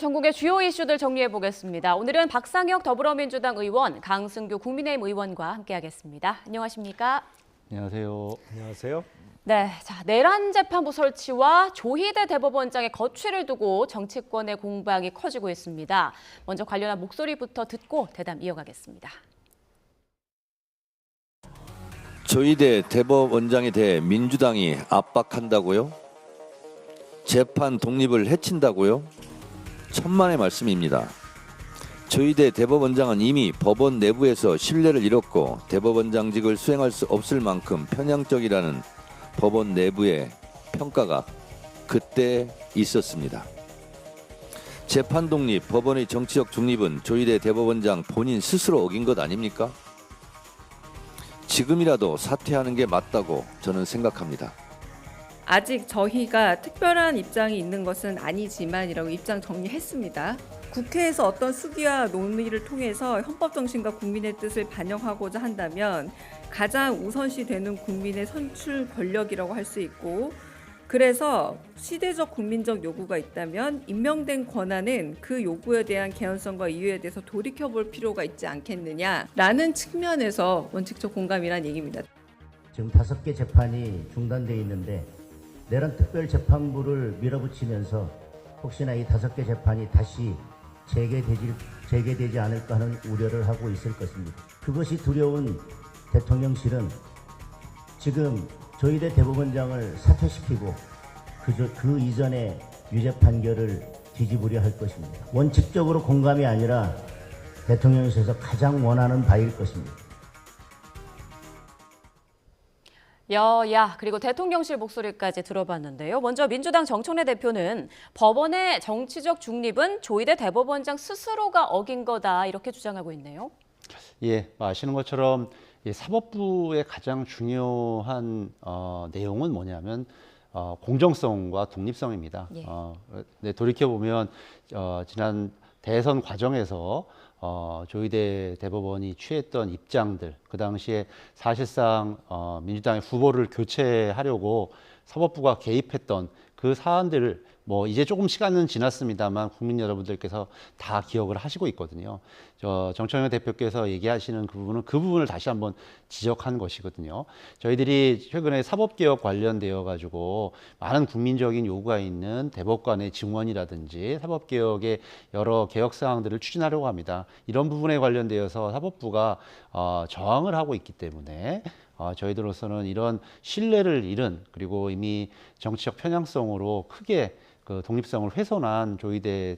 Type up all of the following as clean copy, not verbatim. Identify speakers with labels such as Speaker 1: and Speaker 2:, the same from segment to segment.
Speaker 1: 전국의 주요 이슈들 정리해 보겠습니다. 오늘은 박상혁 더불어민주당 의원, 강승규 국민의힘 의원과 함께하겠습니다. 안녕하십니까?
Speaker 2: 안녕하세요.
Speaker 3: 안녕하세요.
Speaker 1: 네, 내란 재판부 설치와 조희대 대법원장의 거취를 두고 정치권의 공방이 커지고 있습니다. 먼저 관련한 목소리부터 듣고 대담 이어가겠습니다.
Speaker 4: 조희대 대법원장에 대해 민주당이 압박한다고요? 재판 독립을 해친다고요? 천만의 말씀입니다. 조희대 대법원장은 이미 법원 내부에서 신뢰를 잃었고 대법원장직을 수행할 수 없을 만큼 편향적이라는 법원 내부의 평가가 그때 있었습니다. 재판 독립, 법원의 정치적 중립은 조희대 대법원장 본인 스스로 어긴 것 아닙니까? 지금이라도 사퇴하는 게 맞다고 저는 생각합니다.
Speaker 5: 아직 저희가 특별한 입장이 있는 것은 아니지만이라고 입장 정리했습니다. 국회에서 어떤 수기와 논의를 통해서 헌법 정신과 국민의 뜻을 반영하고자 한다면 가장 우선시 되는 국민의 선출 권력이라고 할 수 있고, 그래서 시대적 국민적 요구가 있다면 임명된 권한은 그 요구에 대한 개연성과 이유에 대해서 돌이켜볼 필요가 있지 않겠느냐라는 측면에서 원칙적 공감이란 얘기입니다.
Speaker 6: 지금 5개 재판이 중단되어 있는데 내란 특별재판부를 밀어붙이면서 혹시나 이 5개 재판이 다시 재개되지 않을까 하는 우려를 하고 있을 것입니다. 그것이 두려운 대통령실은 지금 조희대 대법원장을 사퇴시키고 그 이전에 유죄 판결을 뒤집으려 할 것입니다. 원칙적으로 공감이 아니라 대통령실에서 가장 원하는 바일 것입니다.
Speaker 1: 여야 그리고 대통령실 목소리까지 들어봤는데요. 먼저 민주당 정청래 대표는 법원의 정치적 중립은 조희대 대법원장 스스로가 어긴 거다 이렇게 주장하고 있네요.
Speaker 2: 예, 아시는 것처럼 사법부의 가장 중요한 내용은 뭐냐면 공정성과 독립성입니다.
Speaker 1: 예.
Speaker 2: 네, 돌이켜보면 지난 대선 과정에서 조희대 대법원이 취했던 입장들, 그 당시에 사실상 민주당의 후보를 교체하려고 사법부가 개입했던 그 사안들을 이제 조금 시간은 지났습니다만 국민 여러분들께서 다 기억을 하시고 있거든요. 정청래 대표께서 얘기하시는 그 부분을 다시 한번 지적한 것이거든요. 저희들이 최근에 사법개혁 관련되어 가지고 많은 국민적인 요구가 있는 대법관의 증원이라든지 사법개혁의 여러 개혁 사항들을 추진하려고 합니다. 이런 부분에 관련되어서 사법부가 저항을 하고 있기 때문에 저희들로서는 이런 신뢰를 잃은, 그리고 이미 정치적 편향성으로 크게 그 독립성을 훼손한 조희대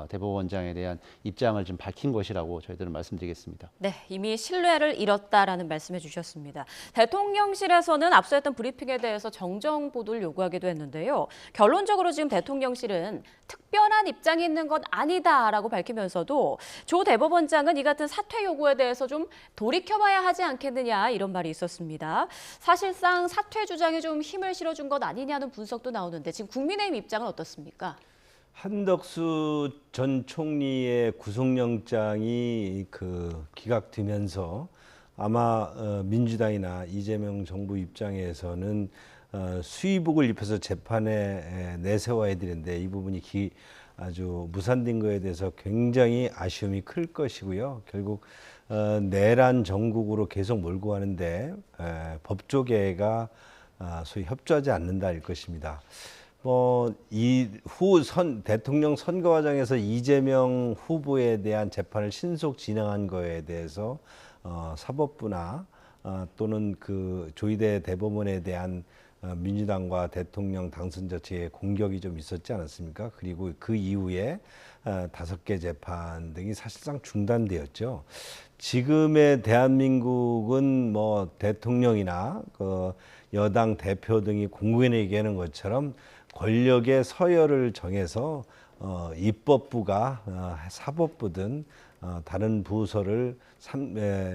Speaker 2: 대법원장에 대한 입장을 좀 밝힌 것이라고 저희들은 말씀드리겠습니다.
Speaker 1: 네, 이미 신뢰를 잃었다라는 말씀해 주셨습니다. 대통령실에서는 앞서 했던 브리핑에 대해서 정정 보도를 요구하기도 했는데요. 결론적으로 지금 대통령실은 특별한 입장이 있는 건 아니다라고 밝히면서도 조 대법원장은 이 같은 사퇴 요구에 대해서 좀 돌이켜봐야 하지 않겠느냐 이런 말이 있었습니다. 사실상 사퇴 주장에 좀 힘을 실어준 것 아니냐는 분석도 나오는데 지금 국민의힘 입장은 어떻습니까?
Speaker 3: 한덕수 전 총리의 구속영장이 기각되면서 아마 민주당이나 이재명 정부 입장에서는 수의복을 입혀서 재판에 내세워야 되는데 이 부분이 아주 무산된 거에 대해서 굉장히 아쉬움이 클 것이고요. 결국 내란 정국으로 계속 몰고 가는데 법조계가 소위 협조하지 않는다일 것입니다. 대통령 선거 과정에서 이재명 후보에 대한 재판을 신속 진행한 거에 대해서 사법부나 또는 그 조희대 대법원에 대한 민주당과 대통령 당선자 측의 공격이 좀 있었지 않았습니까? 그리고 그 이후에 5개 재판 등이 사실상 중단되었죠. 지금의 대한민국은 대통령이나 그 여당 대표 등이 공공연히 얘기하는 것처럼 권력의 서열을 정해서 입법부가 사법부든 다른 부서를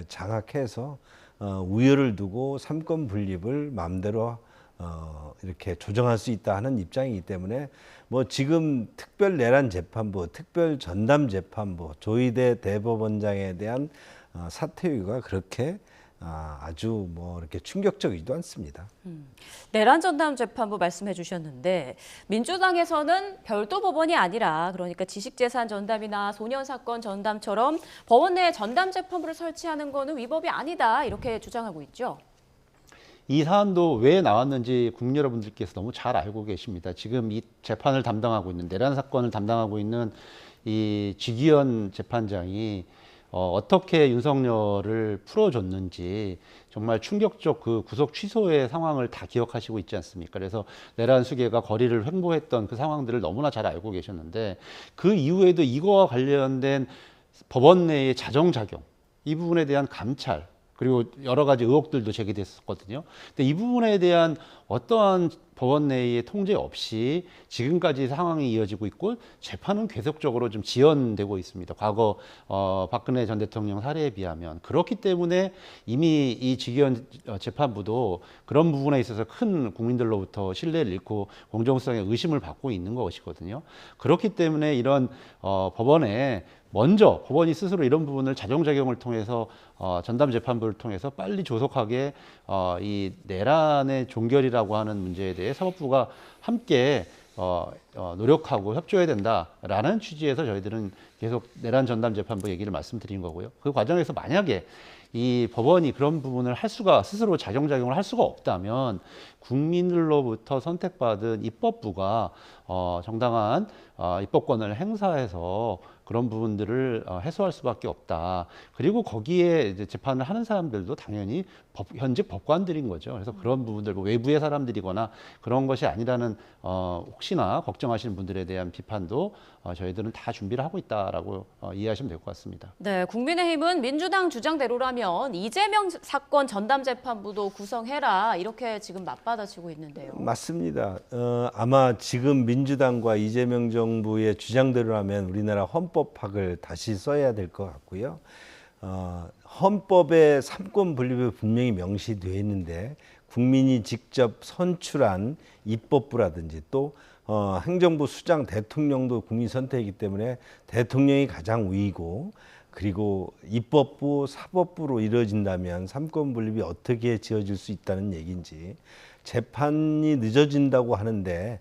Speaker 3: 장악해서 우열을 두고 삼권 분립을 마음대로 이렇게 조정할 수 있다 하는 입장이기 때문에 지금 특별 내란 재판부, 특별 전담 재판부, 조희대 대법원장에 대한 사퇴 요구가 그렇게 아주 뭐 이렇게 충격적이지도 않습니다.
Speaker 1: 내란 전담 재판부 말씀해 주셨는데 민주당에서는 별도 법원이 아니라 그러니까 지식재산 전담이나 소년 사건 전담처럼 법원 내에 전담 재판부를 설치하는 거는 위법이 아니다 이렇게 주장하고 있죠.
Speaker 2: 이 사안도 왜 나왔는지 국민 여러분들께서 너무 잘 알고 계십니다. 지금 이 재판을 담당하고 있는 내란 사건을 담당하고 있는 이 지기현 재판장이 어떻게 윤석열을 풀어줬는지 정말 충격적 그 구속 취소의 상황을 다 기억하시고 있지 않습니까? 그래서 내란 수계가 거리를 횡보했던 그 상황들을 너무나 잘 알고 계셨는데 그 이후에도 이거와 관련된 법원 내의 자정작용, 이 부분에 대한 감찰, 그리고 여러 가지 의혹들도 제기됐었거든요. 근데 이 부분에 대한 어떠한 법원 내의 통제 없이 지금까지 상황이 이어지고 있고 재판은 계속적으로 좀 지연되고 있습니다. 과거 박근혜 전 대통령 사례에 비하면. 그렇기 때문에 이미 이 지기현 재판부도 그런 부분에 있어서 큰 국민들로부터 신뢰를 잃고 공정성에 의심을 받고 있는 것이거든요. 그렇기 때문에 이런 법원에 먼저 법원이 스스로 이런 부분을 자정작용을 통해서 전담 재판부를 통해서 빨리 조속하게 이 내란의 종결이라고 하는 문제에 대해 사법부가 함께 노력하고 협조해야 된다라는 취지에서 저희들은 계속 내란 전담 재판부 얘기를 말씀드린 거고요. 그 과정에서 만약에 이 법원이 그런 부분을 할 수가 스스로 자정작용을 할 수가 없다면 국민들로부터 선택받은 입법부가 정당한 입법권을 행사해서 그런 부분들을 해소할 수밖에 없다. 그리고 거기에 이제 재판을 하는 사람들도 당연히 현직 법관들인 거죠. 그래서 그런 부분들, 뭐 외부의 사람들이거나 그런 것이 아니라는 혹시나 걱정하시는 분들에 대한 비판도 저희들은 다 준비를 하고 있다라고 이해하시면 될 것 같습니다.
Speaker 1: 네, 국민의힘은 민주당 주장대로라면 이재명 사건 전담 재판부도 구성해라 이렇게 지금 맞받아치고 있는데요.
Speaker 3: 맞습니다. 아마 지금 민주당과 이재명 정부의 주장대로라면 우리나라 헌법학을 다시 써야 될 것 같고요. 헌법에 삼권 분립이 분명히 명시되어 있는데 국민이 직접 선출한 입법부라든지 또 행정부 수장 대통령도 국민 선택이기 때문에 대통령이 가장 우위고 그리고 입법부, 사법부로 이루어진다면 삼권 분립이 어떻게 지어질 수 있다는 얘기인지 재판이 늦어진다고 하는데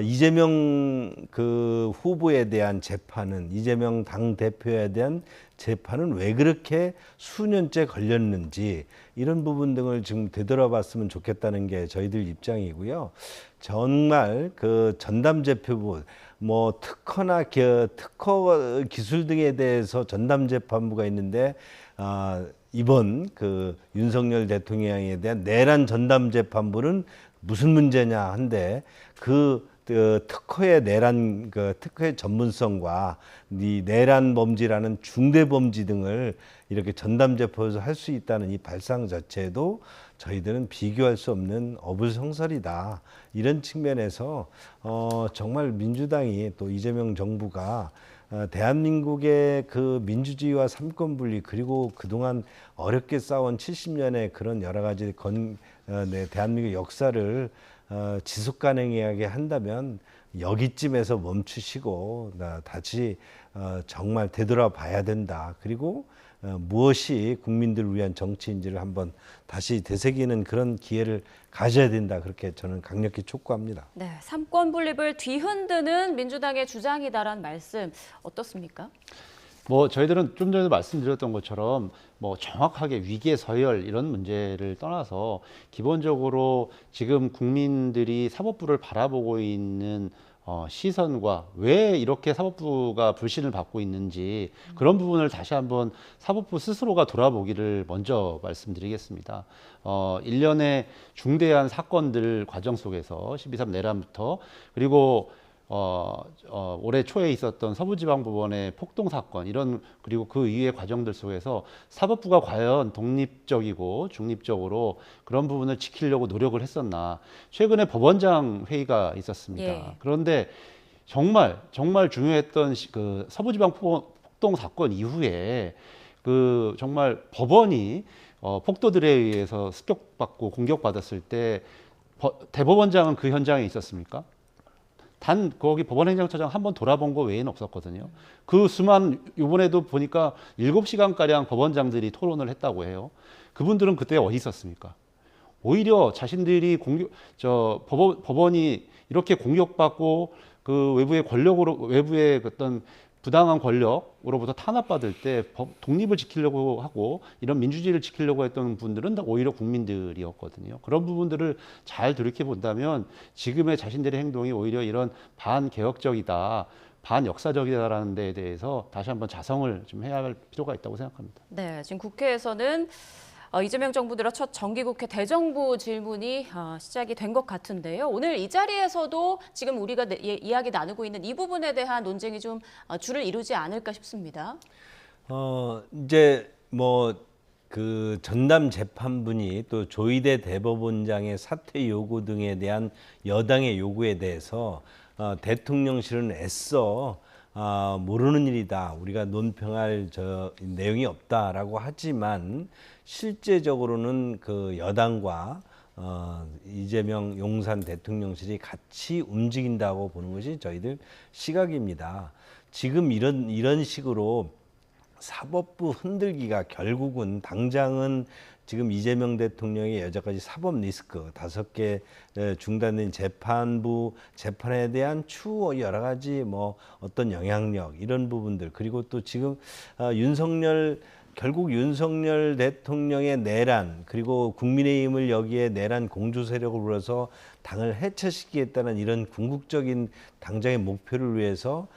Speaker 3: 이재명 그 후보에 대한 재판은 이재명 당 대표에 대한 재판은 왜 그렇게 수년째 걸렸는지 이런 부분 등을 지금 되돌아봤으면 좋겠다는 게 저희들 입장이고요. 정말 그 전담 재판부 뭐 특허나 특허 기술 등에 대해서 전담 재판부가 있는데 이번 그 윤석열 대통령에 대한 내란 전담 재판부는 무슨 문제냐 한데 그 특허의 내란 특허의 전문성과 이 내란 범죄라는 중대 범죄 등을 이렇게 전담 재판에서 할 수 있다는 이 발상 자체도 저희들은 비교할 수 없는 어불성설이다. 이런 측면에서 정말 민주당이 또 이재명 정부가 대한민국의 그 민주주의와 삼권분리 그리고 그동안 어렵게 싸운 70년의 그런 여러 가지 대한민국 역사를 지속 가능하게 한다면 여기쯤에서 멈추시고 다시 정말 되돌아봐야 된다. 그리고 무엇이 국민들을 위한 정치인지를 한번 다시 되새기는 그런 기회를 가져야 된다. 그렇게 저는 강력히 촉구합니다.
Speaker 1: 네, 삼권 분립을 뒤흔드는 민주당의 주장이다라는 말씀 어떻습니까?
Speaker 2: 뭐 저희들은 좀 전에 말씀드렸던 것처럼 뭐 정확하게 위계 서열 이런 문제를 떠나서 기본적으로 지금 국민들이 사법부를 바라보고 있는 시선과 왜 이렇게 사법부가 불신을 받고 있는지 그런 부분을 다시 한번 사법부 스스로가 돌아보기를 먼저 말씀드리겠습니다. 일련의 중대한 사건들 과정 속에서 12.3 내란부터 그리고 올해 초에 있었던 서부지방법원의 폭동 사건 이런 그리고 그 이후의 과정들 속에서 사법부가 과연 독립적이고 중립적으로 그런 부분을 지키려고 노력을 했었나. 최근에 법원장 회의가 있었습니다.
Speaker 1: 예.
Speaker 2: 그런데 정말 중요했던 그 서부지방 폭동 사건 이후에 그 정말 법원이 폭도들에 의해서 습격받고 공격받았을 때 대법원장은 그 현장에 있었습니까? 단 거기 법원행정처장 한 번 돌아본 거 외에는 없었거든요. 그 수만 이번에도 보니까 7시간가량 법원장들이 토론을 했다고 해요. 그분들은 그때 어디 있었습니까? 오히려 자신들이 법원이 이렇게 공격받고 그 외부의 어떤 부당한 권력으로부터 탄압받을 때 독립을 지키려고 하고 이런 민주주의를 지키려고 했던 분들은 오히려 국민들이었거든요. 그런 부분들을 잘 돌이켜 본다면 지금의 자신들의 행동이 오히려 이런 반개혁적이다, 반역사적이다라는 데에 대해서 다시 한번 자성을 좀 해야 할 필요가 있다고 생각합니다.
Speaker 1: 네, 지금 국회에서는 이재명 정부 들어 첫 정기국회 대정부 질문이 시작이 된 것 같은데요. 오늘 이 자리에서도 지금 우리가 이야기 나누고 있는 이 부분에 대한 논쟁이 좀 줄을 이루지 않을까 싶습니다.
Speaker 3: 이제 뭐 그 전담 재판부니 또 조희대 대법원장의 사퇴 요구 등에 대한 여당의 요구에 대해서 대통령실은 애써 모르는 일이다. 우리가 논평할 내용이 없다라고 하지만 실제적으로는 그 여당과 이재명 용산 대통령실이 같이 움직인다고 보는 것이 저희들 시각입니다. 지금 이런 식으로 사법부 흔들기가 결국은 당장은 지금 이재명 대통령의 여태까지 사법 리스크 5개 중단된 재판부 재판에 대한 추후 여러 가지 뭐 어떤 영향력 이런 부분들 그리고 또 지금 결국 윤석열 대통령의 내란 그리고 국민의힘을 여기에 내란 공조 세력을 불러서 당을 해체시키겠다는 이런 궁극적인 당장의 목표를 위해서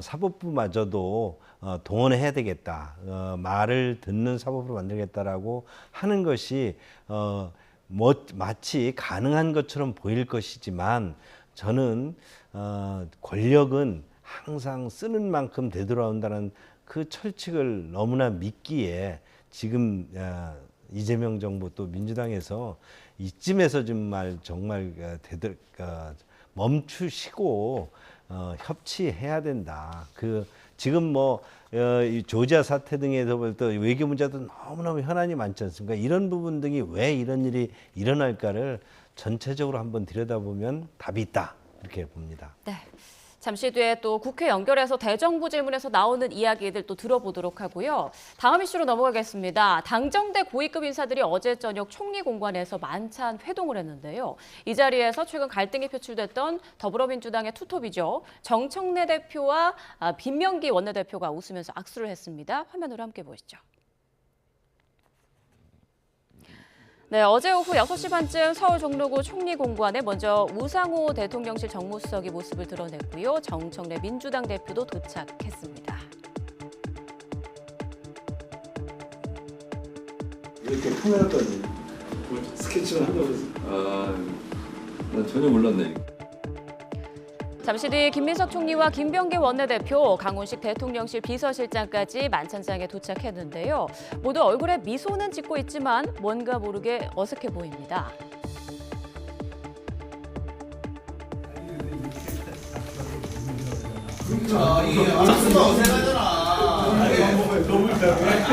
Speaker 3: 사법부마저도 동원해야 되겠다. 말을 듣는 사법부를 만들겠다라고 하는 것이 마치 가능한 것처럼 보일 것이지만 저는 권력은 항상 쓰는 만큼 되돌아온다는 그 철칙을 너무나 믿기에 지금 이재명 정부 또 민주당에서 이쯤에서 정말 멈추시고 협치해야 된다. 지금 뭐 조지아 사태 등에서 볼 때 외교 문제도 너무너무 현안이 많지 않습니까? 이런 부분 등이 왜 이런 일이 일어날까를 전체적으로 한번 들여다보면 답이 있다. 이렇게 봅니다.
Speaker 1: 네. 잠시 뒤에 또 국회 연결해서 대정부 질문에서 나오는 이야기들 또 들어보도록 하고요. 다음 이슈로 넘어가겠습니다. 당정대 고위급 인사들이 어제 저녁 총리 공관에서 만찬 회동을 했는데요. 이 자리에서 최근 갈등이 표출됐던 더불어민주당의 투톱이죠. 정청래 대표와 김명기 원내대표가 웃으면서 악수를 했습니다. 화면으로 함께 보시죠. 네, 어제 오후 6시 반쯤 서울 종로구 총리공관에 먼저 우상호 대통령실 정무수석이 모습을 드러냈고요. 정청래 민주당 대표도 도착했습니다.
Speaker 7: 왜 이렇게 카메라까지 스케치를 한다고 해서
Speaker 4: 난 전혀 몰랐네.
Speaker 1: 잠시 뒤 김민석 총리와 김병기 원내대표, 강훈식 대통령실 비서실장까지 만찬장에 도착했는데요. 모두 얼굴에 미소는 짓고 있지만 뭔가 모르게 어색해 보입니다.
Speaker 8: 이게 악수가 어색하잖아.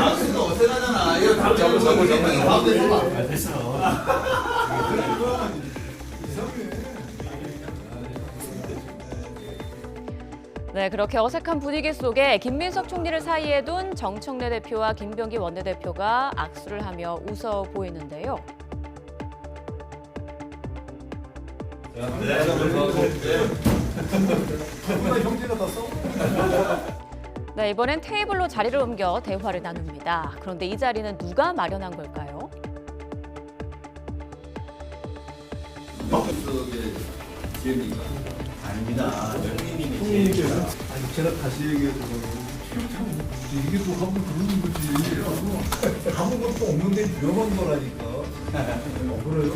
Speaker 8: 악수가 어색하잖아. 이거 잡을 됐어.
Speaker 1: 네, 그렇게 어색한 분위기 속에 김민석 총리를 사이에 둔 정청래 대표와 김병기 원내대표가 악수를 하며 웃어 보이는데요. 네, 이번엔 테이블로 자리를 옮겨 대화를 나눕니다. 그런데 이 자리는 누가 마련한 걸까요?
Speaker 8: 아닙니다. 형님께서 제가 다시 얘기해도 이게 또 한번 그러는 거지. 아무것도 없는데 위험한 거라니까. 그래요?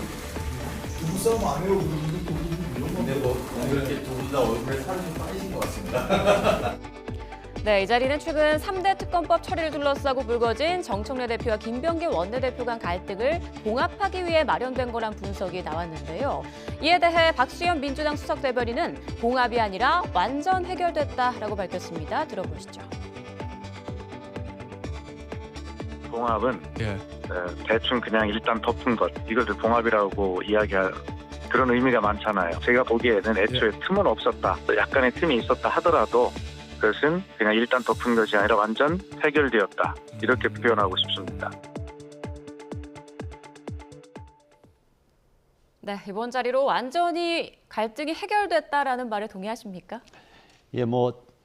Speaker 8: 부부싸움 안 해요. 그러는데 또 위험한 거. 뭐 그렇게 두 분 다 얼굴에 살이 좀 빠지신 것 같습니다.
Speaker 1: 네, 이 자리는 최근 3대 특검법 처리를 둘러싸고 불거진 정청래 대표와 김병기 원내대표 간 갈등을 봉합하기 위해 마련된 거란 분석이 나왔는데요. 이에 대해 박수현 민주당 수석대변인은 봉합이 아니라 완전 해결됐다라고 밝혔습니다. 들어보시죠.
Speaker 9: 봉합은 대충 그냥 일단 덮은 것, 이것을 봉합이라고 이야기할 그런 의미가 많잖아요. 제가 보기에는 애초에 틈은 없었다, 또 약간의 틈이 있었다 하더라도 그것은 그냥 일단 덮은 것이 아니라 완전 해결되었다, 이렇게 표현하고 싶습니다.
Speaker 1: 네, 이번 자리로 완전히 갈등이 해결됐다라는 말에 동의하십니까?
Speaker 2: 예,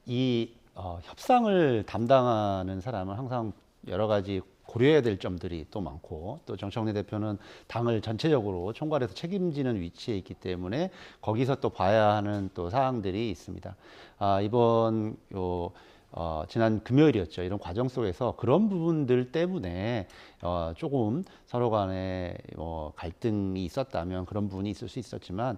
Speaker 2: 이 협상을 담당하는 사람은 항상 여러 가지 고려해야 될 점들이 또 많고, 또 정청래 대표는 당을 전체적으로 총괄해서 책임지는 위치에 있기 때문에 거기서 또 봐야 하는 또 사항들이 있습니다. 이번 지난 금요일이었죠. 이런 과정 속에서 그런 부분들 때문에 조금 서로 간에 갈등이 있었다면 그런 부분이 있을 수 있었지만,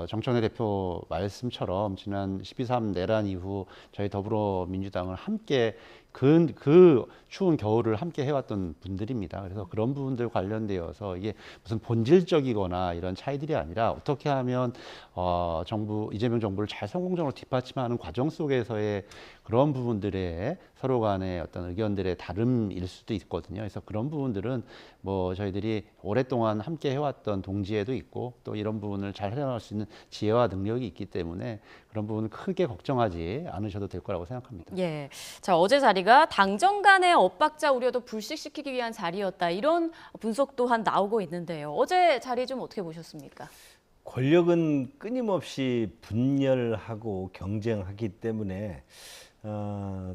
Speaker 2: 정청래 대표 말씀처럼 지난 12.3 내란 이후 저희 더불어민주당을 함께 그 추운 겨울을 함께 해왔던 분들입니다. 그래서 그런 부분들 관련되어서 이게 무슨 본질적이거나 이런 차이들이 아니라 어떻게 하면 이재명 정부를 잘 성공적으로 뒷받침하는 과정 속에서의 그런 부분들의 서로 간의 어떤 의견들의 다름일 수도 있거든요. 그래서 그런 부분들은 저희들이 오랫동안 함께 해왔던 동지애도 있고, 또 이런 부분을 잘 해나갈 수 있는 지혜와 능력이 있기 때문에 그런 부분은 크게 걱정하지 않으셔도 될 거라고 생각합니다.
Speaker 1: 예. 자, 어제 자리가 당정 간의 엇박자 우려도 불식시키기 위한 자리였다, 이런 분석 또한 나오고 있는데요. 어제 자리 좀 어떻게 보셨습니까?
Speaker 3: 권력은 끊임없이 분열하고 경쟁하기 때문에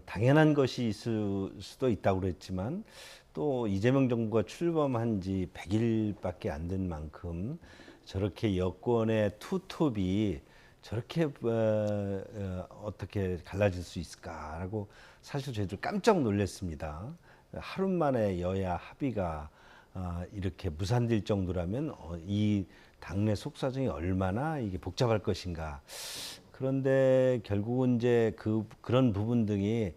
Speaker 3: 당연한 것이 있을 수도 있다고 그랬지만, 또 이재명 정부가 출범한 지 100일밖에 안 된 만큼 저렇게 여권의 투톱이 저렇게 어떻게 갈라질 수 있을까라고 사실 저희들 깜짝 놀랐습니다. 하루 만에 여야 합의가 이렇게 무산될 정도라면 이 당내 속사정이 얼마나 이게 복잡할 것인가. 그런데 결국은 이제 그런 부분 등이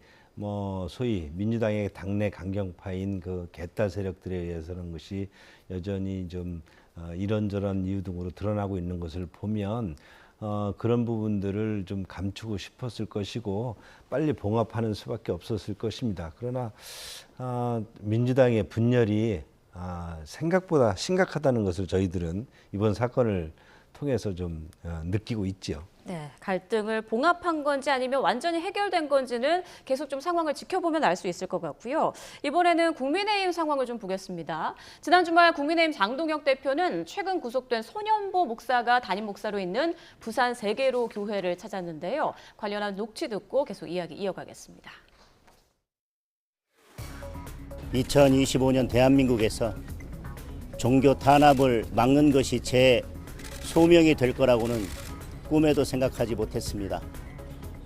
Speaker 3: 소위 민주당의 당내 강경파인 그 개딸 세력들에 의해서는 것이 여전히 좀 이런저런 이유 등으로 드러나고 있는 것을 보면 그런 부분들을 좀 감추고 싶었을 것이고 빨리 봉합하는 수밖에 없었을 것입니다. 그러나 민주당의 분열이 생각보다 심각하다는 것을 저희들은 이번 사건을 통해서 좀 느끼고 있지요.
Speaker 1: 네, 갈등을 봉합한 건지 아니면 완전히 해결된 건지는 계속 좀 상황을 지켜보면 알 수 있을 것 같고요. 이번에는 국민의힘 상황을 좀 보겠습니다. 지난 주말 국민의힘 장동혁 대표는 최근 구속된 손현보 목사가 담임 목사로 있는 부산 세계로 교회를 찾았는데요. 관련한 녹취 듣고 계속 이야기 이어가겠습니다.
Speaker 6: 2025년 대한민국에서 종교 탄압을 막는 것이 제 소명이 될 거라고는 꿈에도 생각하지 못했습니다.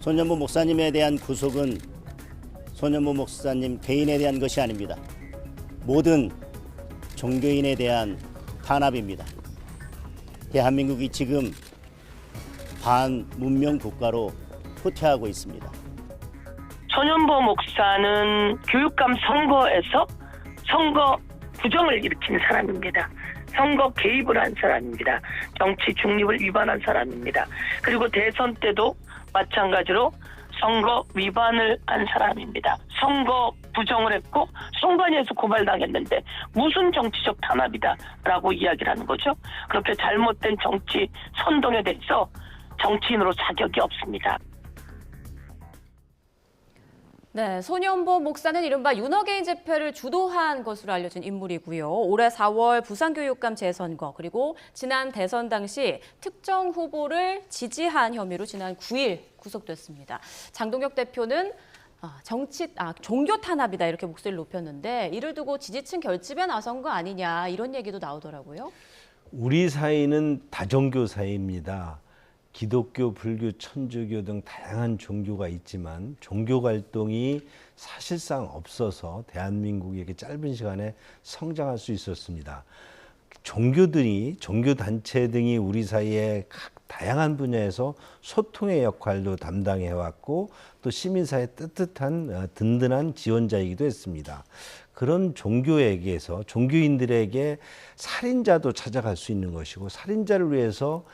Speaker 6: 손현보 목사님에 대한 구속은 손현보 목사님 개인에 대한 것이 아닙니다. 모든 종교인에 대한 탄압입니다. 대한민국이 지금 반문명 국가로 후퇴하고 있습니다.
Speaker 10: 손현보 목사는 교육감 선거에서 선거 부정을 일으킨 사람입니다. 선거 개입을 한 사람입니다. 정치 중립을 위반한 사람입니다. 그리고 대선 때도 마찬가지로 선거 위반을 한 사람입니다. 선거 부정을 했고 선관위에서 고발당했는데 무슨 정치적 탄압이다라고 이야기를 하는 거죠. 그렇게 잘못된 정치 선동에 대해서 정치인으로 자격이 없습니다.
Speaker 1: 네, 손현보 목사는 이른바 윤어게인 집회를 주도한 것으로 알려진 인물이고요. 올해 4월 부산교육감 재선거, 그리고 지난 대선 당시 특정 후보를 지지한 혐의로 지난 9일 구속됐습니다. 장동혁 대표는 종교 탄압이다, 이렇게 목소리를 높였는데, 이를 두고 지지층 결집에 나선 거 아니냐, 이런 얘기도 나오더라고요.
Speaker 3: 우리 사회는 다종교 사회입니다. 기독교, 불교, 천주교 등 다양한 종교가 있지만 종교 갈등이 사실상 없어서 대한민국이 이렇게 짧은 시간에 성장할 수 있었습니다. 종교들이, 종교단체 등이 우리 사이에 각 다양한 분야에서 소통의 역할도 담당해왔고 또 시민사회 뜨뜻한 든든한 지원자이기도 했습니다. 그런 종교에게서 종교인들에게 살인자도 찾아갈 수 있는 것이고 살인자를 위해서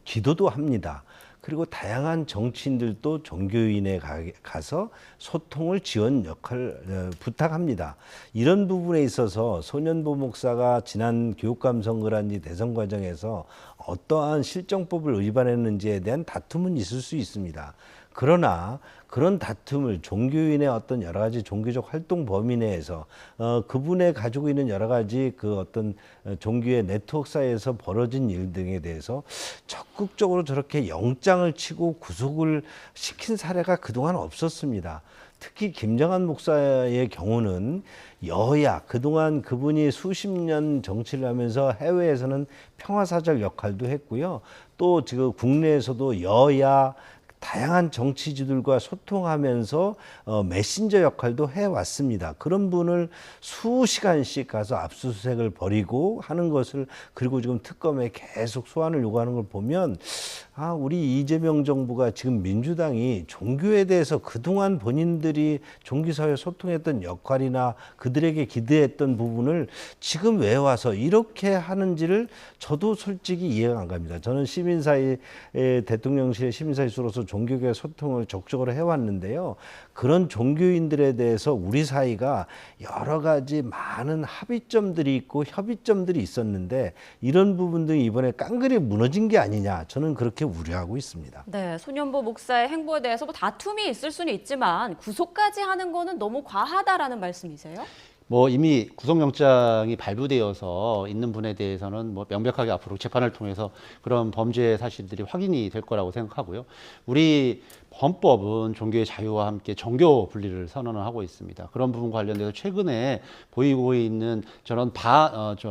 Speaker 3: 기도도 합니다. 그리고 다양한 정치인들도 종교인에 가서 소통을 지원 역할 부탁합니다. 이런 부분에 있어서 손현보 목사가 지난 교육감 선거라든지 대선 과정에서 어떠한 실정법을 위반했는지에 대한 다툼은 있을 수 있습니다. 그러나 그런 다툼을 종교인의 어떤 여러 가지 종교적 활동 범위 내에서 그분의 가지고 있는 여러 가지 그 어떤 종교의 네트워크 사이에서 벌어진 일 등에 대해서 적극적으로 저렇게 영장을 치고 구속을 시킨 사례가 그동안 없었습니다. 특히 김정한 목사의 경우는 여야, 그동안 그분이 수십 년 정치를 하면서 해외에서는 평화사절 역할도 했고요. 또 지금 국내에서도 여야, 다양한 정치지들과 소통하면서 메신저 역할도 해왔습니다. 그런 분을 수시간씩 가서 압수수색을 벌이고 하는 것을, 그리고 지금 특검에 계속 소환을 요구하는 걸 보면 우리 이재명 정부가 지금 민주당이 종교에 대해서 그동안 본인들이 종교사회 소통했던 역할이나 그들에게 기대했던 부분을 지금 왜 와서 이렇게 하는지를 저도 솔직히 이해가 안 갑니다. 저는 시민사회, 대통령실의 시민사회수로서 종교계 소통을 적극적으로 해왔는데요. 그런 종교인들에 대해서 우리 사회가 여러 가지 많은 합의점들이 있고 협의점들이 있었는데 이런 부분들이 이번에 깡그리 무너진 게 아니냐, 저는 그렇게 우려하고 있습니다.
Speaker 1: 네, 손현보 목사의 행보에 대해서 뭐 다툼이 있을 수는 있지만 구속까지 하는 거는 너무 과하다라는 말씀이세요?
Speaker 2: 뭐 이미 구속영장이 발부되어서 있는 분에 대해서는 뭐 명백하게 앞으로 재판을 통해서 그런 범죄 사실들이 확인이 될 거라고 생각하고요. 우리 헌법은 종교의 자유와 함께 정교 분리를 선언을 하고 있습니다. 그런 부분 관련돼서 최근에 보이고 있는 저런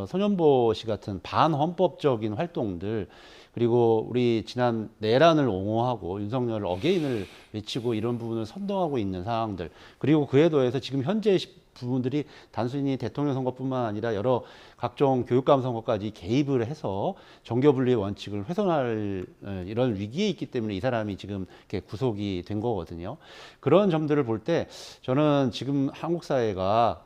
Speaker 2: 손현보 씨 같은 반헌법적인 활동들, 그리고 우리 지난 내란을 옹호하고 윤석열을 어게인을 외치고 이런 부분을 선동하고 있는 상황들, 그리고 그에 더해서 지금 현재 부분들이 단순히 대통령 선거뿐만 아니라 여러 각종 교육감 선거까지 개입을 해서 정교분리의 원칙을 훼손할 이런 위기에 있기 때문에 이 사람이 지금 이렇게 구속이 된 거거든요. 그런 점들을 볼 때 저는 지금 한국 사회가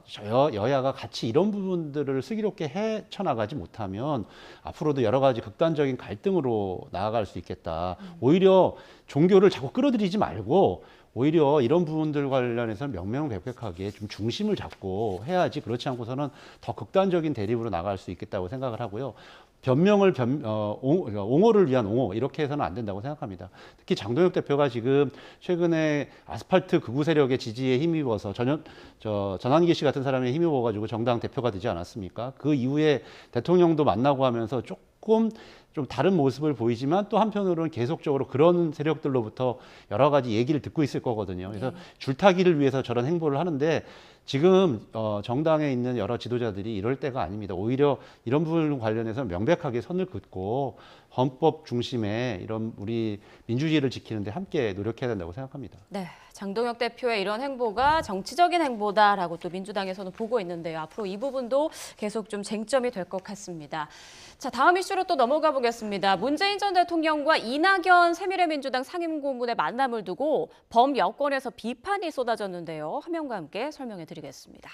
Speaker 2: 여야가 같이 이런 부분들을 슬기롭게 헤쳐나가지 못하면 앞으로도 여러 가지 극단적인 갈등으로 나아갈 수 있겠다. 오히려 종교를 자꾸 끌어들이지 말고 오히려 이런 부분들 관련해서 명명백백하게 좀 중심을 잡고 해야지, 그렇지 않고서는 더 극단적인 대립으로 나갈 수 있겠다고 생각을 하고요. 변명을 옹호를 위한 옹호, 이렇게 해서는 안 된다고 생각합니다. 특히 장동혁 대표가 지금 최근에 아스팔트 극우 세력의 지지에 힘입어서 전환기 씨 같은 사람에 힘입어가지고 정당 대표가 되지 않았습니까? 그 이후에 대통령도 만나고 하면서 조금 좀 다른 모습을 보이지만 또 한편으로는 계속적으로 그런 세력들로부터 여러 가지 얘기를 듣고 있을 거거든요. 그래서 줄타기를 위해서 저런 행보를 하는데 지금 정당에 있는 여러 지도자들이 이럴 때가 아닙니다. 오히려 이런 부분 관련해서 명백하게 선을 긋고 헌법 중심의 이런 우리 민주주의를 지키는 데 함께 노력해야 된다고 생각합니다.
Speaker 1: 네, 장동혁 대표의 이런 행보가 정치적인 행보다라고 또 민주당에서는 보고 있는데요. 앞으로 이 부분도 계속 좀 쟁점이 될 것 같습니다. 자, 다음 이슈로 또 넘어가 보겠습니다. 문재인 전 대통령과 이낙연 새미래민주당 상임고문의 만남을 두고 범여권에서 비판이 쏟아졌는데요. 화면과 함께 설명해 드리겠습니다.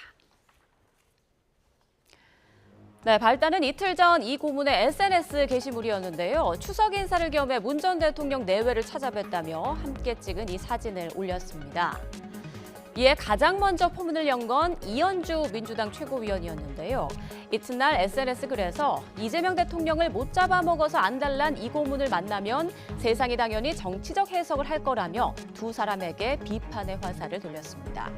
Speaker 1: 네, 발단은 이틀 전 이 고문의 SNS 게시물이었는데요. 추석 인사를 겸해 문 전 대통령 내외를 찾아뵀다며 함께 찍은 이 사진을 올렸습니다. 이에 가장 먼저 포문을 연 건 이현주 민주당 최고위원이었는데요. 이튿날 SNS 글에서 이재명 대통령을 못 잡아먹어서 안달난 이 고문을 만나면 세상이 당연히 정치적 해석을 할 거라며 두 사람에게 비판의 화살을 돌렸습니다.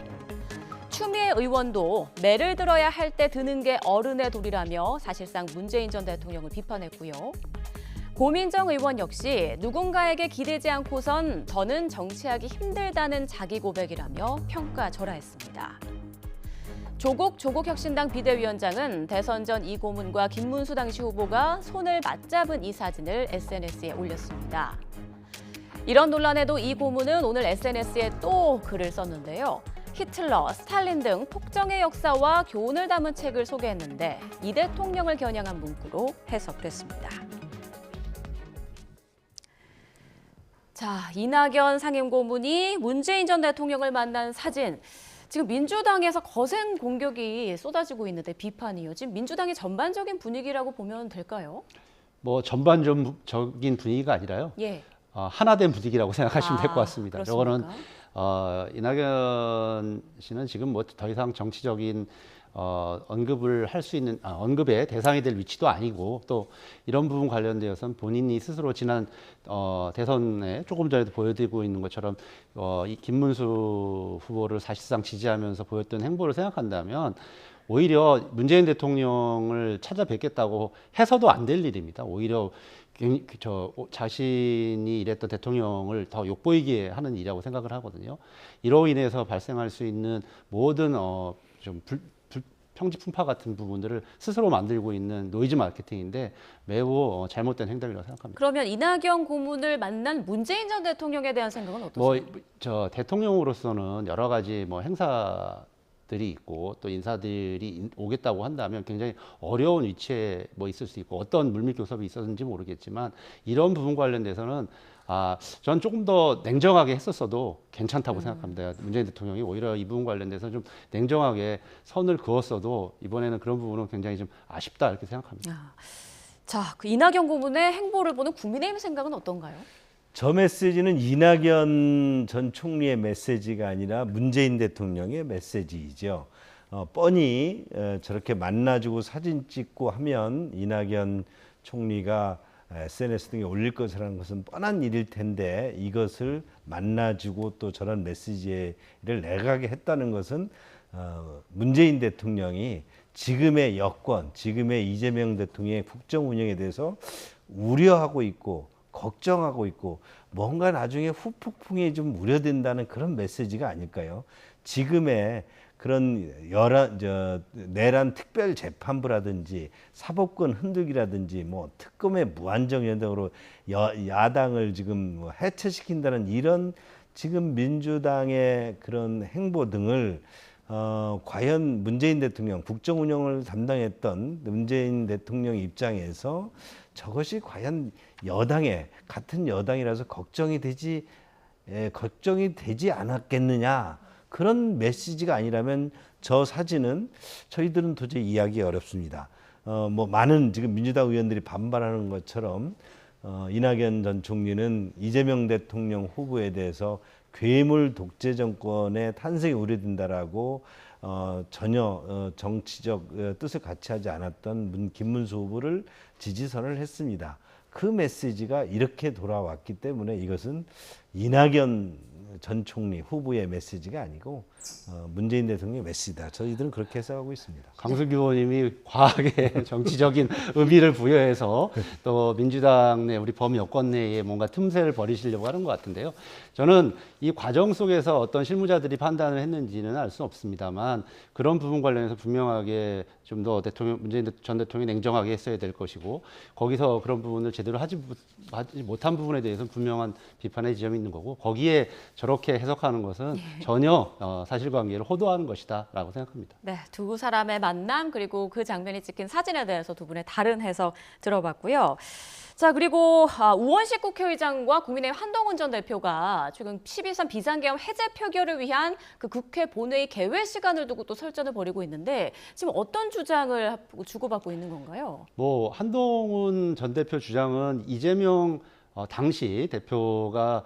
Speaker 1: 추미애 의원도 매를 들어야 할 때 드는 게 어른의 도리라며 사실상 문재인 전 대통령을 비판했고요. 고민정 의원 역시 누군가에게 기대지 않고선 더는 정치하기 힘들다는 자기 고백이라며 평가절하했습니다. 조국 혁신당 비대위원장은 대선 전 이 고문과 김문수 당시 후보가 손을 맞잡은 이 사진을 SNS에 올렸습니다. 이런 논란에도 이 고문은 오늘 SNS에 또 글을 썼는데요. 히틀러, 스탈린 등 폭정의 역사와 교훈을 담은 책을 소개했는데 이 대통령을 겨냥한 문구로 해석됐습니다. 자, 이낙연 상임고문이 문재인 전 대통령을 만난 사진. 지금 민주당에서 거센 공격이 쏟아지고 있는데 비판이요. 지금 민주당의 전반적인 분위기라고 보면 될까요?
Speaker 2: 뭐 전반적인 분위기가 아니라요.
Speaker 1: 예.
Speaker 2: 하나된 분위기라고 생각하시면 될 것 같습니다. 저거는
Speaker 1: 그렇습니까?
Speaker 2: 이낙연 씨는 지금 뭐 더 이상 정치적인 언급을 할 수 있는 언급의 대상이 될 위치도 아니고 또 이런 부분 관련되어서는 본인이 스스로 지난 대선에 조금 전에도 보여드리고 있는 것처럼 이 김문수 후보를 사실상 지지하면서 보였던 행보를 생각한다면 오히려 문재인 대통령을 찾아뵙겠다고 해서도 안 될 일입니다. 오히려 자신이 일했던 대통령을 더 욕보이게 하는 일이라고 생각을 하거든요. 이로 인해서 발생할 수 있는 모든 좀 평지풍파 같은 부분들을 스스로 만들고 있는 노이즈 마케팅인데 매우 잘못된 행동이라고 생각합니다.
Speaker 1: 그러면 이낙연 고문을 만난 문재인 전 대통령에 대한 생각은 어떠세요?
Speaker 2: 저 대통령으로서는 여러 가지 행사들이 있고 또 인사들이 오겠다고 한다면 굉장히 어려운 위치에 있을 수 있고 어떤 물밑교섭이 있었는지 모르겠지만 이런 부분 관련돼서는 전 조금 더 냉정하게 했었어도 괜찮다고 생각합니다. 문재인 대통령이 오히려 이 부분 관련돼서 좀 냉정하게 선을 그었어도 이번에는 그런 부분은 굉장히 좀 아쉽다 이렇게 생각합니다.
Speaker 1: 자, 그 이낙연 고문의 행보를 보는 국민의힘 생각은 어떤가요?
Speaker 3: 저 메시지는 이낙연 전 총리의 메시지가 아니라 문재인 대통령의 메시지이죠. 뻔히 저렇게 만나주고 사진 찍고 하면 이낙연 총리가 SNS 등에 올릴 것이라는 것은 뻔한 일일 텐데 이것을 만나주고 또 저런 메시지를 내가게 했다는 것은 문재인 대통령이 지금의 여권, 지금의 이재명 대통령의 국정 운영에 대해서 우려하고 있고 걱정하고 있고 뭔가 나중에 후폭풍이 좀 우려된다는 그런 메시지가 아닐까요? 지금의 그런 내란 특별 재판부라든지 사법권 흔들기라든지 특검의 무한정 연동으로 야당을 지금 해체시킨다는 이런 지금 민주당의 그런 행보 등을 과연 문재인 대통령 국정 운영을 담당했던 문재인 대통령 입장에서 저것이 과연 같은 여당이라서 걱정이 되지 않았겠느냐. 그런 메시지가 아니라면 저 사진은 저희들은 도저히 이해하기 어렵습니다. 많은 지금 민주당 의원들이 반발하는 것처럼 이낙연 전 총리는 이재명 대통령 후보에 대해서 괴물 독재 정권의 탄생이 우려된다라고 전혀 정치적 뜻을 같이 하지 않았던 김문수 후보를 지지선을 했습니다. 그 메시지가 이렇게 돌아왔기 때문에 이것은 이낙연 전 총리 후보의 메시지가 아니고 문재인 대통령의 메시지다. 저희들은 그렇게 해석하고 있습니다.
Speaker 2: 강승규 의원님이 과하게 정치적인 의미를 부여해서 또 민주당 내 우리 범여권 내에 뭔가 틈새를 버리시려고 하는 것 같은데요. 저는 이 과정 속에서 어떤 실무자들이 판단을 했는지는 알 수는 없습니다만 그런 부분 관련해서 분명하게 좀 더 문재인 전 대통령이 냉정하게 했어야 될 것이고 거기서 그런 부분을 제대로 하지 못한 부분에 대해서는 분명한 비판의 지점이 있는 거고 거기에 저렇게 해석하는 것은 전혀 사실관계를 호도하는 것이다라고 생각합니다.
Speaker 1: 네, 두 사람의 만남 그리고 그 장면이 찍힌 사진에 대해서 두 분의 다른 해석 들어봤고요. 자, 그리고 우원식 국회의장과 국민의힘 한동훈 전 대표가 최근 12.3 비상계엄 해제 표결을 위한 그 국회 본회의 개회 시간을 두고 또 설전을 벌이고 있는데 지금 어떤 주장을 주고받고 있는 건가요?
Speaker 2: 한동훈 전 대표 주장은 이재명 당시 대표가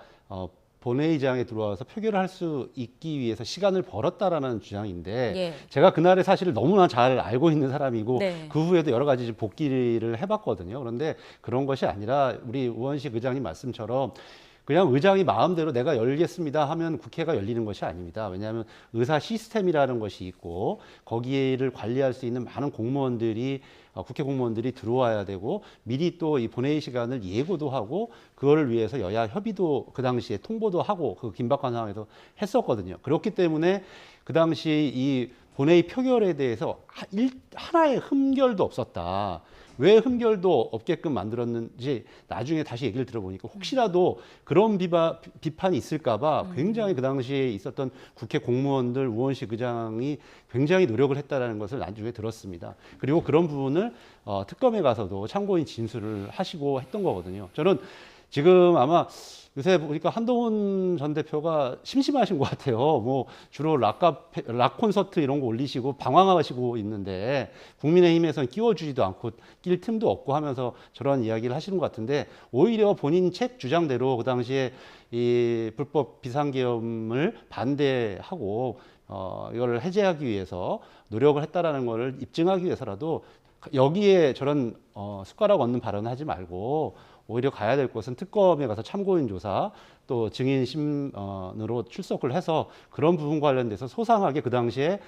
Speaker 2: 본회의장에 들어와서 표결을 할 수 있기 위해서 시간을 벌었다라는 주장인데 제가 그날의 사실을 너무나 잘 알고 있는 사람이고 그 후에도 여러 가지 복귀를 해봤거든요. 그런데 그런 것이 아니라 우리 우원식 의장님 말씀처럼 그냥 의장이 마음대로 내가 열겠습니다 하면 국회가 열리는 것이 아닙니다. 왜냐하면 의사 시스템이라는 것이 있고 거기를 관리할 수 있는 많은 공무원들이 국회 공무원들이 들어와야 되고 미리 또 이 본회의 시간을 예고도 하고 그거를 위해서 여야 협의도 그 당시에 통보도 하고 그 긴박한 상황에서 했었거든요. 그렇기 때문에 그 당시 이 본회의 표결에 대해서 하나의 흠결도 없었다. 왜 흠결도 없게끔 만들었는지 나중에 다시 얘기를 들어보니까 혹시라도 그런 비판이 있을까봐 굉장히 그 당시에 있었던 국회 공무원들 우원식 의장이 굉장히 노력을 했다는 것을 나중에 들었습니다. 그리고 그런 부분을 특검에 가서도 참고인 진술을 하시고 했던 거거든요. 저는 지금 아마 요새 보니까 한동훈 전 대표가 심심하신 것 같아요. 뭐 주로 락 콘서트 이런 거 올리시고 방황하시고 있는데 국민의힘에서는 끼워주지도 않고 낄 틈도 없고 하면서 저런 이야기를 하시는 것 같은데 오히려 본인 책 주장대로 그 당시에 이 불법 비상계엄을 반대하고 이걸 해제하기 위해서 노력을 했다라는 것을 입증하기 위해서라도 여기에 저런 숟가락 얹는 발언을 하지 말고 오히려 가야 될 곳은 특검에 가서 참고인 조사 또 증인심으로 출석을 해서 그런 부분 관련돼서 소상하게 그 당시에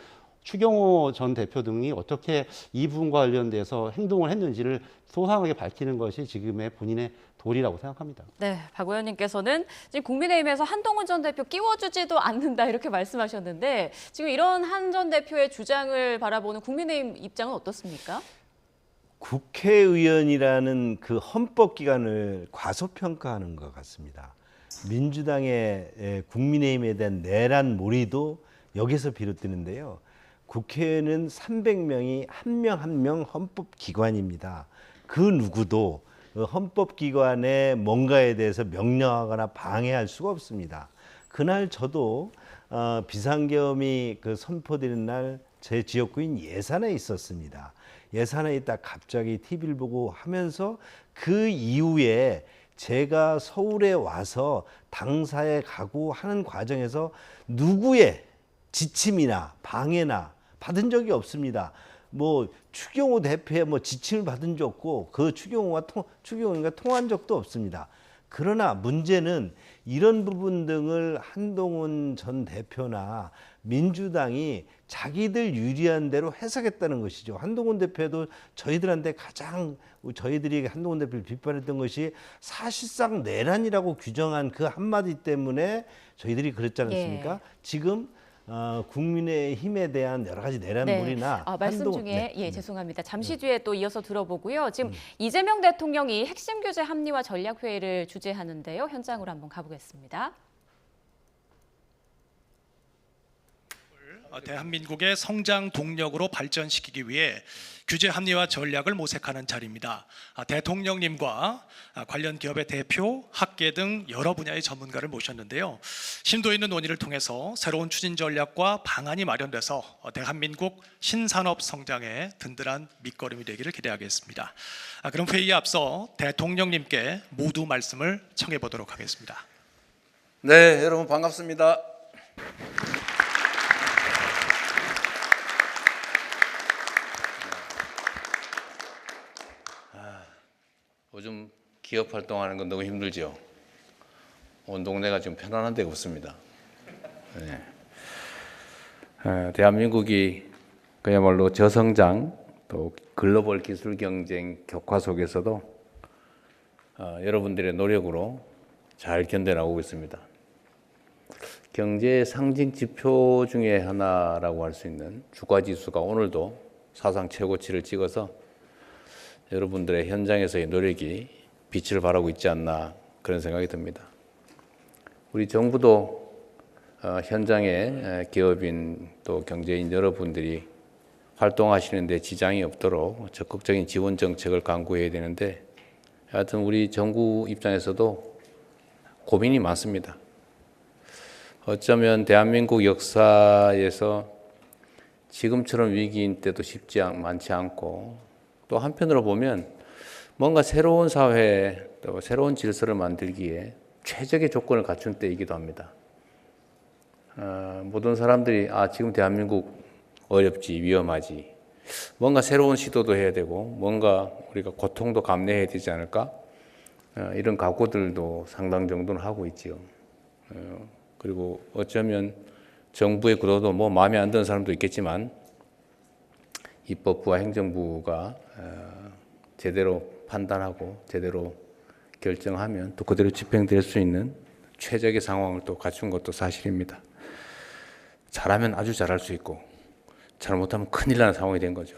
Speaker 2: 추경호 전 대표 등이 어떻게 이 부분과 관련돼서 행동을 했는지를 소상하게 밝히는 것이 지금의 본인의 도리라고 생각합니다.
Speaker 1: 네, 박 의원님께서는 지금 국민의힘에서 한동훈 전 대표 끼워주지도 않는다 이렇게 말씀하셨는데 지금 이런 한 전 대표의 주장을 바라보는 국민의힘 입장은 어떻습니까?
Speaker 3: 국회의원이라는 그 헌법기관을 과소평가하는 것 같습니다. 민주당의 국민의힘에 대한 내란 몰이도 여기서 비롯되는데요. 국회의원은 300명이 한 명 한 명 헌법기관입니다. 그 누구도 헌법기관의 뭔가에 대해서 명령하거나 방해할 수가 없습니다. 그날 저도 비상계엄이 선포되는 날 제 지역구인 예산에 있었습니다. 예산에 있다 갑자기 TV를 보고 하면서 그 이후에 제가 서울에 와서 당사에 가고 하는 과정에서 누구의 지침이나 방해나 받은 적이 없습니다. 뭐 추경호 대표의 지침을 받은 적 없고 그 추경호가 통한 적도 없습니다. 그러나 문제는 이런 부분 등을 한동훈 전 대표나 민주당이 자기들 유리한 대로 해석했다는 것이죠. 한동훈 대표도 저희들한테 저희들이 한동훈 대표를 비판했던 것이 사실상 내란이라고 규정한 그 한마디 때문에 저희들이 그랬지 않습니까? 지금 국민의힘에 대한 여러 가지 내란물이나
Speaker 1: 말씀 중에 죄송합니다. 잠시 뒤에 또 이어서 들어보고요. 지금 이재명 대통령이 핵심 규제 합리화 전략 회의를 주재하는데요. 현장으로 한번 가보겠습니다.
Speaker 11: 대한민국의 성장 동력으로 발전시키기 위해 규제 합리화 전략을 모색하는 자리입니다. 대통령님과 관련 기업의 대표, 학계 등 여러 분야의 전문가를 모셨는데요. 심도 있는 논의를 통해서 새로운 추진 전략과 방안이 마련돼서 대한민국 신산업 성장에 든든한 밑거름이 되기를 기대하겠습니다. 그럼 회의에 앞서 대통령님께 모두 말씀을 청해 보도록 하겠습니다.
Speaker 12: 네, 여러분 반갑습니다. 요즘 기업 활동하는 건 너무 힘들죠. 온 동네가 좀 편안한 데가 없습니다. 대한민국이 그야말로 저성장 또 글로벌 기술 경쟁 격화 속에서도 여러분들의 노력으로 잘 견뎌나가고 있습니다. 경제 상징 지표 중에 하나라고 할 수 있는 주가지수가 오늘도 사상 최고치를 찍어서 여러분들의 현장에서의 노력이 빛을 발하고 있지 않나 그런 생각이 듭니다. 우리 정부도 현장에 기업인 또 경제인 여러분들이 활동하시는 데 지장이 없도록 적극적인 지원 정책을 강구해야 되는데 하여튼 우리 정부 입장에서도 고민이 많습니다. 어쩌면 대한민국 역사에서 지금처럼 위기인 때도 많지 않고 또 한편으로 보면 뭔가 새로운 사회 또 새로운 질서를 만들기에 최적의 조건을 갖춘 때이기도 합니다. 모든 사람들이 지금 대한민국 어렵지 위험하지 뭔가 새로운 시도도 해야 되고 뭔가 우리가 고통도 감내해야 되지 않을까 이런 각오들도 상당 정도는 하고 있지요. 그리고 어쩌면 정부의 구도도 마음에 안 드는 사람도 있겠지만 입법부와 행정부가 제대로 판단하고 제대로 결정하면 또 그대로 집행될 수 있는 최적의 상황을 또 갖춘 것도 사실입니다. 잘하면 아주 잘할 수 있고 잘못하면 큰일 나는 상황이 된 거죠.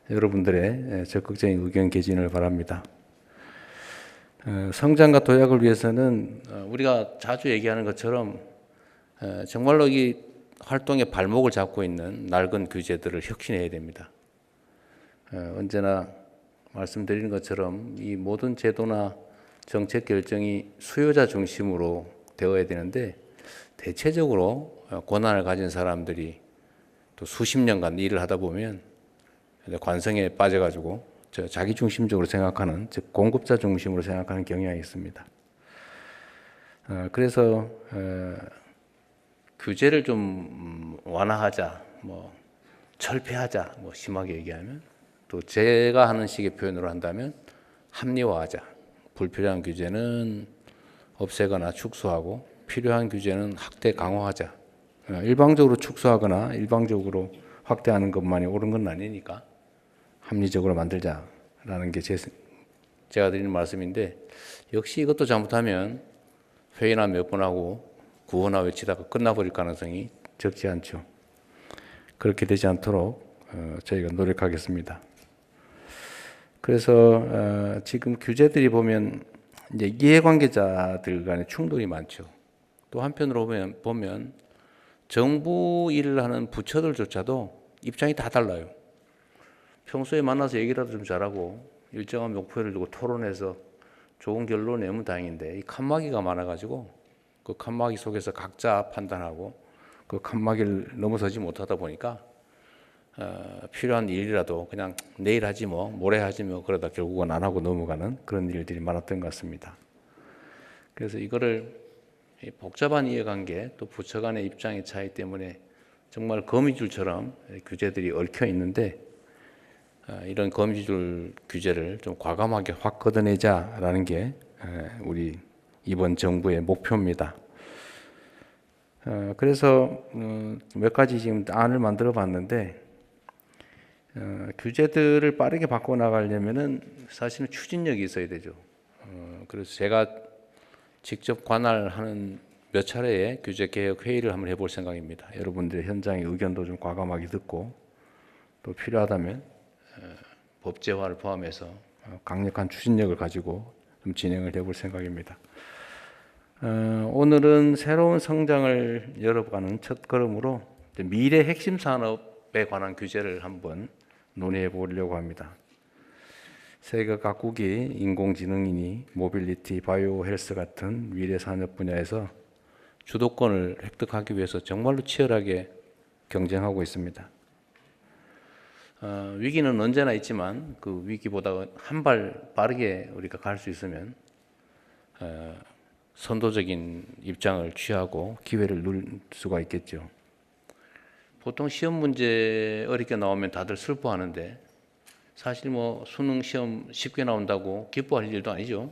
Speaker 12: 여러분들의 적극적인 의견 개진을 바랍니다. 성장과 도약을 위해서는 우리가 자주 얘기하는 것처럼 정말로 이 활동의 발목을 잡고 있는 낡은 규제들을 혁신해야 됩니다. 언제나 말씀드리는 것처럼 이 모든 제도나 정책 결정이 수요자 중심으로 되어야 되는데 대체적으로 권한을 가진 사람들이 또 수십 년간 일을 하다 보면 관성에 빠져가지고 자기 중심적으로 생각하는, 즉 공급자 중심으로 생각하는 경향이 있습니다. 그래서 규제를 좀 완화하자, 뭐 철폐하자, 뭐 심하게 얘기하면, 또 제가 하는 식의 표현으로 한다면 합리화하자. 불필요한 규제는 없애거나 축소하고 필요한 규제는 확대 강화하자. 일방적으로 축소하거나 일방적으로 확대하는 것만이 옳은 건 아니니까 합리적으로 만들자라는 게 제가 드리는 말씀인데, 역시 이것도 잘못하면 회의나 몇 번 하고 구호나 외치다가 끝나버릴 가능성이 적지 않죠. 그렇게 되지 않도록 저희가 노력하겠습니다. 그래서 지금 규제들이 보면 이제 이해관계자들 간의 충돌이 많죠. 또 한편으로 보면 정부 일을 하는 부처들조차도 입장이 다 달라요. 평소에 만나서 얘기라도 좀 잘하고 일정한 목표를 두고 토론해서 좋은 결론 내면 다행인데, 이 칸막이가 많아가지고 그 칸막이 속에서 각자 판단하고 그 칸막이를 넘어서지 못하다 보니까 필요한 일이라도 그냥 내일 하지 뭐, 모레 하지 뭐, 그러다 결국은 안 하고 넘어가는 그런 일들이 많았던 것 같습니다. 그래서 이거를 복잡한 이해관계, 또 부처 간의 입장의 차이 때문에 정말 거미줄처럼 규제들이 얽혀 있는데, 이런 거미줄 규제를 좀 과감하게 확 걷어내자라는 게 우리 이번 정부의 목표입니다. 그래서 몇 가지 지금 안을 만들어 봤는데, 규제들을 빠르게 바꿔 나가려면은 사실은 추진력이 있어야 되죠. 그래서 제가 직접 관할하는 몇 차례의 규제 개혁 회의를 한번 해볼 생각입니다. 여러분들의 현장의 의견도 좀 과감하게 듣고, 또 필요하다면 법제화를 포함해서 강력한 추진력을 가지고 좀 진행을 해볼 생각입니다. 오늘은 새로운 성장을 열어가는 첫 걸음으로 미래 핵심 산업에 관한 규제를 한번 논의해 보려고 합니다. 세계 각국이 인공지능이니 모빌리티, 바이오 헬스 같은 미래 산업 분야에서 주도권을 획득하기 위해서 정말로 치열하게 경쟁하고 있습니다. 위기는 언제나 있지만 그 위기보다 한 발 빠르게 우리가 갈 수 있으면 선도적인 입장을 취하고 기회를 누릴 수가 있겠죠. 보통 시험 문제 어렵게 나오면 다들 슬퍼하는데, 사실 뭐 수능 시험 쉽게 나온다고 기뻐할 일도 아니죠.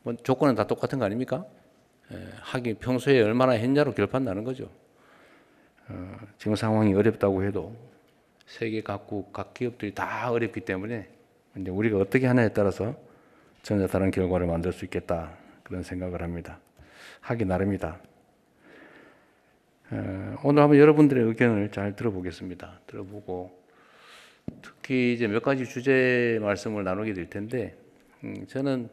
Speaker 12: 뭐 조건은 다 똑같은 거 아닙니까? 하기 평소에 얼마나 했냐로 결판나는 거죠. 지금 상황이 어렵다고 해도 세계 각국 각 기업들이 다 어렵기 때문에 이제 우리가 어떻게 하냐에 따라서 전혀 다른 결과를 만들 수 있겠다, 그런 생각을 합니다. 하기 나름이다. 오늘 한번 여러분들의 의견을 잘 들어보겠습니다. 들어보고 특히 이제 몇 가지 주제 말씀을 나누게 될 텐데, 저는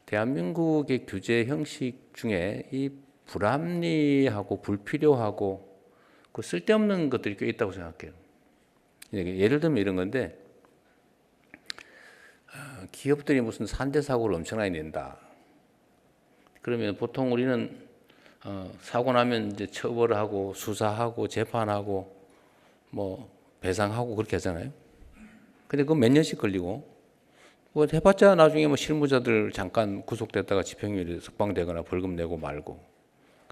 Speaker 12: 대한민국의 규제 형식 중에 이 불합리하고 불필요하고 그 쓸데없는 것들이 꽤 있다고 생각해요. 예를 들면 이런 건데, 기업들이 무슨 산재 사고를 엄청나게 낸다. 그러면 보통 우리는 사고 나면 이제 처벌을 하고 수사하고 재판하고 뭐 배상하고 그렇게 하잖아요. 근데 그거 몇 년씩 걸리고, 뭐 해봤자 나중에 뭐 실무자들 잠깐 구속됐다가 집행유예 석방되거나 벌금 내고 말고,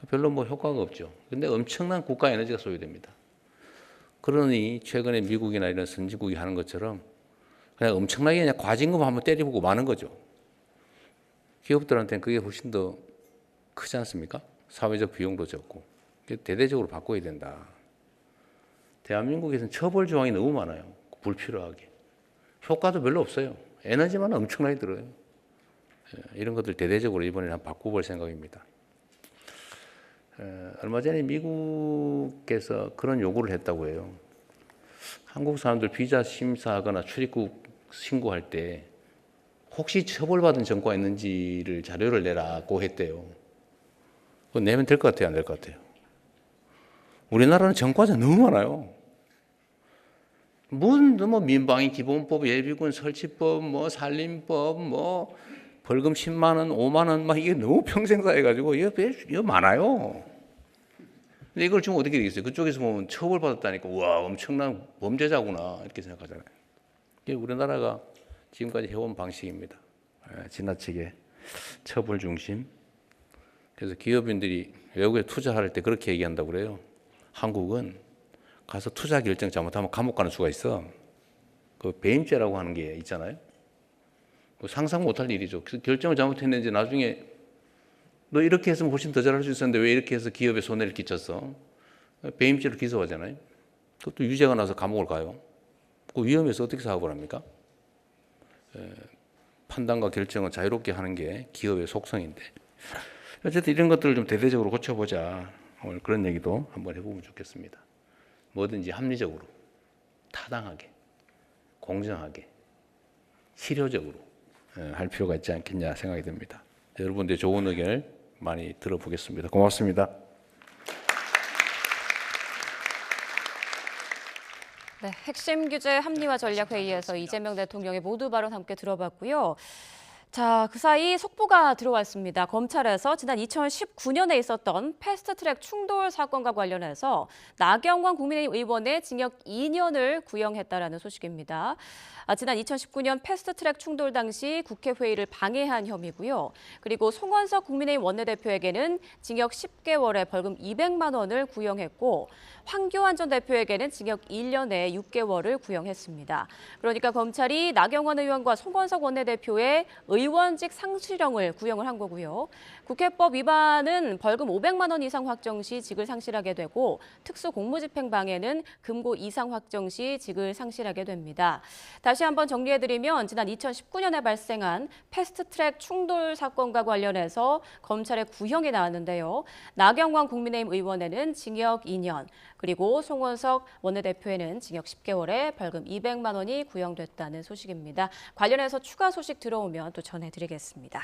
Speaker 12: 별로 뭐 효과가 없죠. 근데 엄청난 국가 에너지가 소요됩니다. 그러니 최근에 미국이나 이런 선진국이 하는 것처럼 그냥 엄청나게 그냥 과징금 한번 때리고 마는 거죠. 기업들한테는 그게 훨씬 더 크지 않습니까? 사회적 비용도 적고. 대대적으로 바꿔야 된다. 대한민국에서는 처벌 조항이 너무 많아요. 불필요하게. 효과도 별로 없어요. 에너지만 엄청나게 들어요. 이런 것들 대대적으로 이번에 한번 바꿔볼 생각입니다. 얼마 전에 미국에서 그런 요구를 했다고 해요. 한국 사람들 비자 심사하거나 출입국 신고할 때 혹시 처벌받은 전과가 있는지를 자료를 내라고 했대요. 그거 내면 될 것 같아요, 안 될 것 같아요? 우리나라는 전과자 너무 많아요. 무슨 뭐 민방위 기본법, 예비군 설치법, 뭐 산림법, 뭐 벌금 10만 원, 5만 원 막 이게 너무 평생 쌓여가지고 이거 많아요. 근데 이걸 지금 어떻게 되겠어요? 그쪽에서 보면 처벌받았다니까 와 엄청난 범죄자구나 이렇게 생각하잖아요. 이게 우리나라가 지금까지 해온 방식입니다. 지나치게 처벌 중심. 그래서 기업인들이 외국에 투자할 때 그렇게 얘기한다고 그래요. 한국은 가서 투자 결정 잘못하면 감옥 가는 수가 있어. 그 배임죄라고 하는 게 있잖아요. 상상 못할 일이죠. 그래서 결정을 잘못했는지 나중에 너 이렇게 했으면 훨씬 더 잘할 수 있었는데 왜 이렇게 해서 기업에 손해를 끼쳤어? 배임죄로 기소하잖아요. 그것도 유죄가 나서 감옥을 가요. 그 위험해서 어떻게 사업을 합니까? 판단과 결정을 자유롭게 하는 게 기업의 속성인데 어쨌든 이런 것들을 좀 대대적으로 고쳐보자. 오늘 그런 얘기도 한번 해보면 좋겠습니다. 뭐든지 합리적으로, 타당하게, 공정하게, 실효적으로 할 필요가 있지 않겠냐 생각이 듭니다. 여러분들의 좋은 의견을 많이 들어보겠습니다. 고맙습니다.
Speaker 1: 네, 핵심 규제 합리화 전략 회의에서 이재명 대통령의 모두 발언 함께 들어봤고요. 자, 그 사이 속보가 들어왔습니다. 검찰에서 지난 2019년에 있었던 패스트트랙 충돌 사건과 관련해서 나경원 국민의힘 의원의 징역 2년을 구형했다라는 소식입니다. 지난 2019년 패스트트랙 충돌 당시 국회 회의를 방해한 혐의고요. 그리고 송원석 국민의힘 원내대표에게는 징역 10개월에 벌금 200만 원을 구형했고 황교안 전 대표에게는 징역 1년에 6개월을 구형했습니다. 그러니까 검찰이 나경원 의원과 송원석 원내대표의 의원직 상실형을 구형을 한 거고요. 국회법 위반은 벌금 500만 원 이상 확정 시 직을 상실하게 되고 특수 공무집행 방해는 금고 이상 확정 시 직을 상실하게 됩니다. 다시 한번 정리해드리면 지난 2019년에 발생한 패스트트랙 충돌 사건과 관련해서 검찰의 구형이 나왔는데요. 나경원 국민의힘 의원에는 징역 2년, 그리고 송원석 원내대표에는 징역 10개월에 벌금 200만 원이 구형됐다는 소식입니다. 관련해서 추가 소식 들어오면 또 전해드리겠습니다.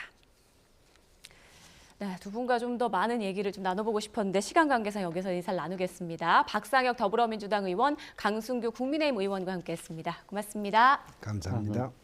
Speaker 1: 네, 두 분과 좀 더 많은 얘기를 좀 나눠보고 싶었는데 시간 관계상 여기서 인사를 나누겠습니다. 박상혁 더불어민주당 의원, 강승규 국민의힘 의원과 함께했습니다. 고맙습니다.
Speaker 3: 감사합니다.